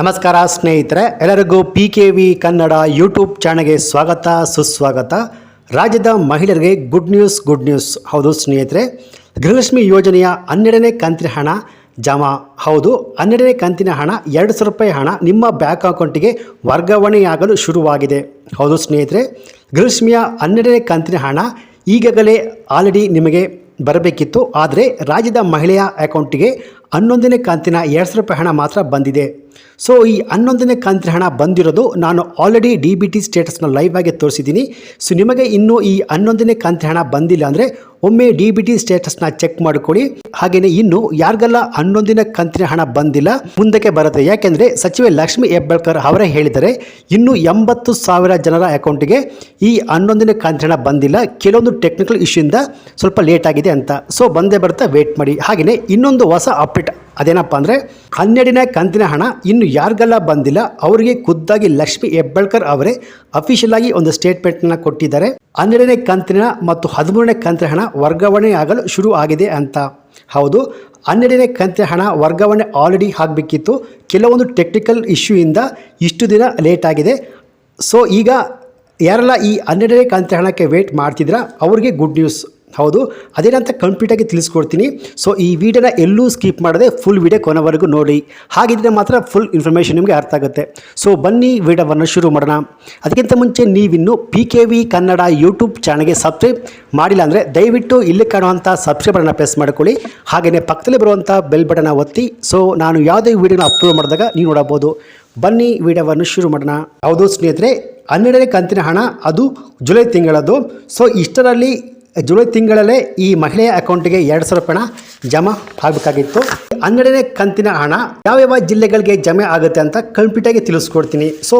ನಮಸ್ಕಾರ ಸ್ನೇಹಿತರೆ, ಎಲ್ಲರಿಗೂ PKV ಕನ್ನಡ ಯೂಟ್ಯೂಬ್ ಚಾನಲ್ಗೆ ಸ್ವಾಗತ ಸುಸ್ವಾಗತ. ರಾಜ್ಯದ ಮಹಿಳೆಯರಿಗೆ ಗುಡ್ ನ್ಯೂಸ್. ಹೌದು ಸ್ನೇಹಿತರೆ, ಗೃಹಲಕ್ಷ್ಮಿ ಯೋಜನೆಯ 12ನೇ ಕಂತಿನ ಹಣ ಜಮಾ. ಹೌದು, 12ನೇ ಕಂತಿನ ಹಣ 2,000 ರೂಪಾಯಿ ಹಣ ನಿಮ್ಮ ಬ್ಯಾಂಕ್ ಅಕೌಂಟಿಗೆ ವರ್ಗಾವಣೆಯಾಗಲು ಶುರುವಾಗಿದೆ. ಹೌದು ಸ್ನೇಹಿತರೆ, ಗೃಹಲಕ್ಷ್ಮಿಯ 12ನೇ ಕಂತಿನ ಹಣ ಈಗಾಗಲೇ ಆಲ್ರೆಡಿ ನಿಮಗೆ ಬರಬೇಕಿತ್ತು. ಆದರೆ ರಾಜ್ಯದ ಮಹಿಳೆಯ ಅಕೌಂಟಿಗೆ 11ನೇ ಕಂತಿನ 2,000 ರೂಪಾಯಿ ಹಣ ಮಾತ್ರ ಬಂದಿದೆ. ಸೊ ಈ 11ನೇ ಕಂತಿನ ಹಣ ಬಂದಿರೋದು ನಾನು ಆಲ್ರೆಡಿ DBT ಸ್ಟೇಟಸ್ನ ಲೈವ್ ಆಗಿ ತೋರಿಸಿದ್ದೀನಿ. ಸೊ ನಿಮಗೆ ಇನ್ನೂ ಈ 11ನೇ ಕಂತಿನ ಹಣ ಬಂದಿಲ್ಲ ಅಂದರೆ ಒಮ್ಮೆ DBT ಸ್ಟೇಟಸ್ನ ಚೆಕ್ ಮಾಡಿಕೊಳ್ಳಿ. ಹಾಗೆಯೇ ಇನ್ನು ಯಾರಿಗೆಲ್ಲ 11ನೇ ಕಂತಿನ ಹಣ ಬಂದಿಲ್ಲ ಮುಂದಕ್ಕೆ ಬರುತ್ತೆ. ಯಾಕೆಂದರೆ ಸಚಿವೆ ಲಕ್ಷ್ಮಿ ಹೆಬ್ಬಾಳ್ಕರ್ ಅವರೇ ಹೇಳಿದ್ದಾರೆ, ಇನ್ನೂ 80,000 ಜನರ ಅಕೌಂಟಿಗೆ ಈ 11ನೇ ಕಂತಿನ ಹಣ ಬಂದಿಲ್ಲ, ಕೆಲವೊಂದು ಟೆಕ್ನಿಕಲ್ ಇಶ್ಯೂಯಿಂದ ಸ್ವಲ್ಪ ಲೇಟ್ ಆಗಿದೆ ಅಂತ. ಸೊ ಬಂದೇ ಬರುತ್ತೆ, ವೇಟ್ ಮಾಡಿ. ಹಾಗೆಯೇ ಇನ್ನೊಂದು ಹೊಸ ಅಪ್ಡೇಟ್ ಅದೇನಪ್ಪ ಅಂದರೆ 12ನೇ ಕಂತಿನ ಹಣ ಇನ್ನು ಯಾರಿಗೆಲ್ಲ ಬಂದಿಲ್ಲ ಅವರಿಗೆ ಖುದ್ದಾಗಿ ಲಕ್ಷ್ಮಿ ಹೆಬ್ಬಾಳ್ಕರ್ ಅವರೇ ಅಫಿಷಿಯಲ್ ಆಗಿ ಒಂದು ಸ್ಟೇಟ್ಮೆಂಟ್ನ ಕೊಟ್ಟಿದ್ದಾರೆ. 12ನೇ ಕಂತಿನ ಮತ್ತು 13ನೇ ಕಂತಿನ ಹಣ ವರ್ಗಾವಣೆ ಆಗಲು ಶುರು ಆಗಿದೆ ಅಂತ. ಹೌದು, 12ನೇ ಕಂತಿನ ಹಣ ವರ್ಗಾವಣೆ ಆಲ್ರೆಡಿ ಆಗಬೇಕಿತ್ತು, ಕೆಲವೊಂದು ಟೆಕ್ನಿಕಲ್ ಇಶ್ಯೂಯಿಂದ ಇಷ್ಟು ದಿನ ಲೇಟ್ ಆಗಿದೆ. ಸೊ ಈಗ ಯಾರೆಲ್ಲ ಈ 12ನೇ ಕಂತಿನ ಹಣಕ್ಕೆ ವೇಟ್ ಮಾಡ್ತಿದ್ರ ಅವ್ರಿಗೆ ಗುಡ್ ನ್ಯೂಸ್. ಹೌದು, ಅದೇನಂತ ಕಂಪ್ಲೀಟಾಗಿ ತಿಳಿಸ್ಕೊಡ್ತೀನಿ. ಸೊ ಈ ವಿಡಿಯೋನ ಎಲ್ಲೂ ಸ್ಕಿಪ್ ಮಾಡದೆ ಫುಲ್ ವಿಡಿಯೋ ಕೊನೆವರೆಗೂ ನೋಡಿ, ಹಾಗಿದ್ರೆ ಮಾತ್ರ ಫುಲ್ ಇನ್ಫಾರ್ಮೇಷನ್ ನಿಮಗೆ ಅರ್ಥ ಆಗುತ್ತೆ. ಸೊ ಬನ್ನಿ ವಿಡಿಯೋವನ್ನು ಶುರು ಮಾಡೋಣ. ಅದಕ್ಕಿಂತ ಮುಂಚೆ ನೀವಿನ್ನೂ PKV ಕನ್ನಡ ಯೂಟ್ಯೂಬ್ ಚಾನಲ್ಗೆ ಸಬ್ಸ್ಕ್ರೈಬ್ ಮಾಡಿಲ್ಲ ಅಂದರೆ ದಯವಿಟ್ಟು ಇಲ್ಲಿ ಕಾಣುವಂಥ ಸಬ್ಸ್ಕ್ರೈಬ್ ಬಟನ್ನ ಪ್ರೆಸ್ ಮಾಡ್ಕೊಳ್ಳಿ. ಹಾಗೆಯೇ ಪಕ್ಕದಲ್ಲಿ ಬರುವಂಥ ಬೆಲ್ ಬಟನ್ನ ಒತ್ತಿ. ಸೊ ನಾನು ಯಾವುದೇ ವಿಡಿಯೋನ ಅಪ್ಲೋಡ್ ಮಾಡಿದಾಗ ನೀವು ನೋಡಬಹುದು. ಬನ್ನಿ ವಿಡಿಯೋವನ್ನು ಶುರು ಮಾಡೋಣ. ಹೌದು ಸ್ನೇಹಿತರೆ, 12ನೇ ಕಂತಿನ ಹಣ ಅದು ಜುಲೈ ತಿಂಗಳದ್ದು. ಸೊ ಇಷ್ಟರಲ್ಲಿ ಜುಲೈ ತಿಂಗಳಲ್ಲೇ ಈ ಮಹಿಳೆಯ ಅಕೌಂಟಿಗೆ 2,000 ರೂಪಾಯಿ ಹಣ ಜಮಾ ಆಗಬೇಕಾಗಿತ್ತು. 12ನೇ ಕಂತಿನ ಹಣ ಯಾವ್ಯಾವ ಜಿಲ್ಲೆಗಳಿಗೆ ಜಮೆ ಆಗುತ್ತೆ ಅಂತ ಕಂಪ್ಲೀಟಾಗಿ ತಿಳಿಸ್ಕೊಡ್ತೀನಿ. ಸೊ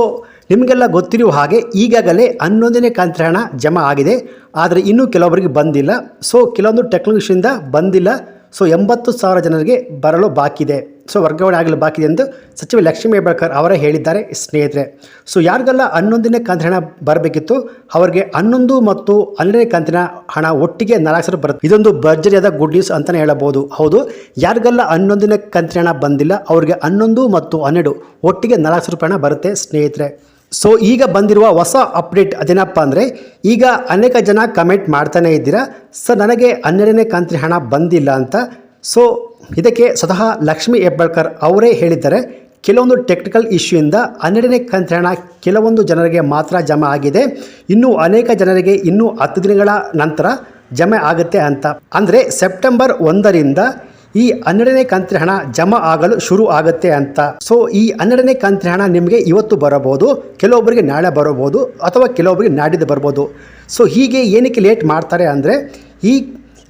ನಿಮಗೆಲ್ಲ ಗೊತ್ತಿರುವ ಹಾಗೆ ಈಗಾಗಲೇ 11ನೇ ಕಂತಿನ ಹಣ ಜಮಾ ಆಗಿದೆ, ಆದರೆ ಇನ್ನೂ ಕೆಲವರಿಗೆ ಬಂದಿಲ್ಲ. ಸೊ ಕೆಲವೊಂದು ಟೆಕ್ನಿಷಿಯಿಂದ ಬಂದಿಲ್ಲ. ಸೊ 80,000 ಜನರಿಗೆ ಬರಲು ಬಾಕಿ ಇದೆ. ಸೊ ವರ್ಗಾವಣೆ ಆಗಲು ಬಾಕಿ ಇದೆ ಎಂದು ಸಚಿವೆ ಲಕ್ಷ್ಮಿ ಹೆಬ್ಬಾಳ್ಕರ್ ಅವರೇ ಹೇಳಿದ್ದಾರೆ ಸ್ನೇಹಿತರೆ. ಸೊ ಯಾರಿಗೆಲ್ಲ 11ನೇ ಕಂತಿನ ಹಣ ಬರಬೇಕಿತ್ತು ಅವರಿಗೆ 11 ಮತ್ತು 12ನೇ ಕಂತಿನ ಹಣ ಒಟ್ಟಿಗೆ 4,000 ಬರುತ್ತೆ. ಇದೊಂದು ಭರ್ಜರಿಯಾದ ಗುಡ್ ನ್ಯೂಸ್ ಅಂತಲೇ ಹೇಳಬಹುದು. ಹೌದು, ಯಾರಿಗೆಲ್ಲ 11ನೇ ಕಂತಿನ ಹಣ ಬಂದಿಲ್ಲ ಅವರಿಗೆ 11 ಮತ್ತು 12 ಒಟ್ಟಿಗೆ 4,000 ರೂಪಾಯಿ ಹಣ ಬರುತ್ತೆ ಸ್ನೇಹಿತರೆ. ಸೊ ಈಗ ಬಂದಿರುವ ಹೊಸ ಅಪ್ಡೇಟ್ ಅದೇನಪ್ಪ ಅಂದರೆ, ಈಗ ಅನೇಕ ಜನ ಕಮೆಂಟ್ ಮಾಡ್ತಾನೆ ಇದ್ದೀರಾ, ಸರ್ ನನಗೆ 12ನೇ ಕಂತಿನ ಹಣ ಬಂದಿಲ್ಲ ಅಂತ. ಸೊ ಇದಕ್ಕೆ ಸ್ವತಃ ಲಕ್ಷ್ಮಿ ಹೆಬ್ಬಾಳ್ಕರ್ ಅವರೇ ಹೇಳಿದ್ದಾರೆ, ಕೆಲವೊಂದು ಟೆಕ್ನಿಕಲ್ ಇಶ್ಯೂಯಿಂದ 12ನೇ ಕಂತಿನ ಹಣ ಕೆಲವೊಂದು ಜನರಿಗೆ ಮಾತ್ರ ಜಮಾ ಆಗಿದೆ, ಇನ್ನೂ ಅನೇಕ ಜನರಿಗೆ ಇನ್ನೂ 10 ದಿನಗಳ ನಂತರ ಜಮೆ ಆಗುತ್ತೆ ಅಂತ. ಅಂದರೆ ಸೆಪ್ಟೆಂಬರ್ 1ರಿಂದ ಈ 12ನೇ ಕಂತಿನ ಹಣ ಜಮಾ ಆಗಲು ಶುರು ಆಗುತ್ತೆ ಅಂತ. ಸೊ ಈ 12ನೇ ಕಂತಿನ ಹಣ ನಿಮಗೆ ಇವತ್ತು ಬರಬಹುದು, ಕೆಲವೊಬ್ಬರಿಗೆ ನಾಳೆ ಬರಬಹುದು, ಅಥವಾ ಕೆಲವೊಬ್ಬರಿಗೆ ನಾಡಿದ್ದು ಬರ್ಬೋದು. ಸೊ ಹೀಗೆ ಏನಕ್ಕೆ ಲೇಟ್ ಮಾಡ್ತಾರೆ ಅಂದರೆ, ಈ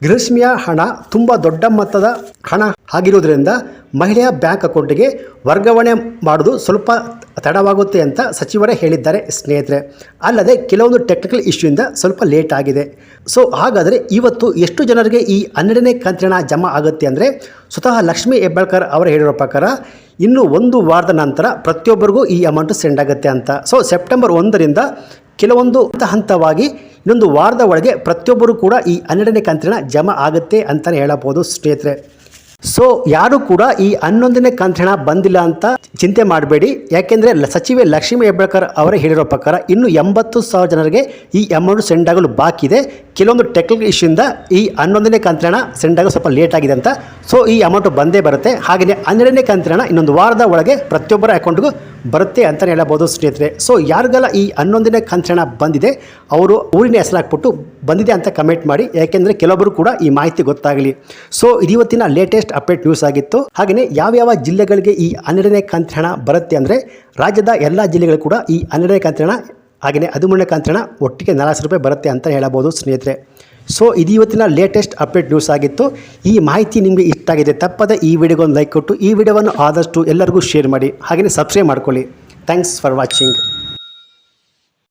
ಗೃಹಲಕ್ಷ್ಮಿಯ ಹಣ ತುಂಬ ದೊಡ್ಡ ಮೊತ್ತದ ಹಣ ಆಗಿರೋದ್ರಿಂದ ಮಹಿಳೆಯ ಬ್ಯಾಂಕ್ ಅಕೌಂಟಿಗೆ ವರ್ಗಾವಣೆ ಮಾಡೋದು ಸ್ವಲ್ಪ ತಡವಾಗುತ್ತೆ ಅಂತ ಸಚಿವರೇ ಹೇಳಿದ್ದಾರೆ ಸ್ನೇಹಿತರೆ. ಅಲ್ಲದೆ ಕೆಲವೊಂದು ಟೆಕ್ನಿಕಲ್ ಇಶ್ಯೂಯಿಂದ ಸ್ವಲ್ಪ ಲೇಟ್ ಆಗಿದೆ. ಸೊ ಹಾಗಾದರೆ ಇವತ್ತು ಎಷ್ಟು ಜನರಿಗೆ ಈ 12ನೇ ಕಂತಿನ ಹಣ ಜಮಾ ಆಗುತ್ತೆ ಅಂದರೆ, ಸ್ವತಃ ಲಕ್ಷ್ಮಿ ಹೆಬ್ಬಾಳ್ಕರ್ ಅವರು ಹೇಳಿರೋ ಪ್ರಕಾರ ಇನ್ನು 1 ವಾರದ ನಂತರ ಪ್ರತಿಯೊಬ್ಬರಿಗೂ ಈ ಅಮೌಂಟು ಸೆಂಡ್ ಆಗುತ್ತೆ ಅಂತ. ಸೊ ಸೆಪ್ಟೆಂಬರ್ 1ರಿಂದ ಕೆಲವೊಂದು ಹಂತವಾಗಿ ಇನ್ನೊಂದು ವಾರದ ಒಳಗೆ ಪ್ರತಿಯೊಬ್ಬರು ಕೂಡ ಈ 12ನೇ ಕಂತಿನ ಹಣ ಜಮಾ ಆಗುತ್ತೆ ಅಂತಲೇ ಹೇಳಬಹುದು ಸ್ನೇಹಿತರೆ. ಸೊ ಯಾರು ಕೂಡ ಈ 11ನೇ ಕಂತಿನ ಹಣ ಬಂದಿಲ್ಲ ಅಂತ ಚಿಂತೆ ಮಾಡಬೇಡಿ. ಯಾಕೆಂದರೆ ಸಚಿವೆ ಲಕ್ಷ್ಮಿ ಹೆಬ್ಬಾಳ್ಕರ್ ಅವರೇ ಹೇಳಿರೋ ಪ್ರಕಾರ ಇನ್ನೂ 80,000 ಜನರಿಗೆ ಈ ಅಮೌಂಟ್ ಸೆಂಡ್ ಆಗಲು ಬಾಕಿ ಇದೆ, ಕೆಲವೊಂದು ಟೆಕ್ನಿಕಲ್ ಇಶ್ಯೂಯಿಂದ ಈ 11ನೇ ಕಂತಿನ ಹಣ ಸೆಂಡ್ ಆಗಲು ಸ್ವಲ್ಪ ಲೇಟ್ ಆಗಿದೆ ಅಂತ. ಸೊ ಈ ಅಮೌಂಟ್ ಬಂದೇ ಬರುತ್ತೆ. ಹಾಗೆಯೇ 12ನೇ ಕಂತಿನ ಹಣ ಇನ್ನೊಂದು ವಾರದ ಒಳಗೆ ಪ್ರತಿಯೊಬ್ಬರ ಅಕೌಂಟ್ಗೂ ಬರುತ್ತೆ ಅಂತಲೇ ಹೇಳಬಹುದು ಸ್ನೇಹಿತರೆ. ಸೊ ಯಾರಿಗೆಲ್ಲ ಈ 11ನೇ ಕಂತಿನ ಹಣ ಬಂದಿದೆ ಅವರು ಊರಿನ ಹೆಸರು ಹಾಕ್ಬಿಟ್ಟು ಬಂದಿದೆ ಅಂತ ಕಮೆಂಟ್ ಮಾಡಿ, ಯಾಕೆಂದರೆ ಕೆಲವೊಬ್ಬರು ಕೂಡ ಈ ಮಾಹಿತಿ ಗೊತ್ತಾಗಲಿ. ಸೊ ಇವತ್ತಿನ ಲೇಟೆಸ್ಟ್ ಅಪ್ಡೇಟ್ ನ್ಯೂಸ್ ಆಗಿತ್ತು. ಹಾಗೆಯೇ ಯಾವ್ಯಾವ ಜಿಲ್ಲೆಗಳಿಗೆ ಈ 12ನೇ ಕಂತಿನ ಹಣ ಬರುತ್ತೆ ಅಂದರೆ, ರಾಜ್ಯದ ಎಲ್ಲ ಜಿಲ್ಲೆಗಳು ಕೂಡ ಈ 12ನೇ ಕಂತಿನ ಹಣ ಹಾಗೆಯೇ 13ನೇ ಕಂತಿನ ಹಣ ಒಟ್ಟಿಗೆ 4,000 ರೂಪಾಯಿ ಬರುತ್ತೆ ಅಂತ ಹೇಳಬಹುದು ಸ್ನೇಹಿತರೆ. ಸೊ ಇದು ಇವತ್ತಿನ ಲೇಟೆಸ್ಟ್ ಅಪ್ಡೇಟ್ ನ್ಯೂಸ್ ಆಗಿತ್ತು. ಈ ಮಾಹಿತಿ ನಿಮಗೆ ಇಷ್ಟ ಆಗಿದೆ ತಪ್ಪದೆ ಈ ವಿಡಿಯೋಗೊಂದು ಲೈಕ್ ಕೊಟ್ಟು ಈ ವಿಡಿಯೋವನ್ನು ಆದಷ್ಟು ಎಲ್ಲರಿಗೂ ಶೇರ್ ಮಾಡಿ, ಹಾಗೆಯೇ ಸಬ್ಸ್ಕ್ರೈಬ್ ಮಾಡ್ಕೊಳ್ಳಿ. Thanks for watching.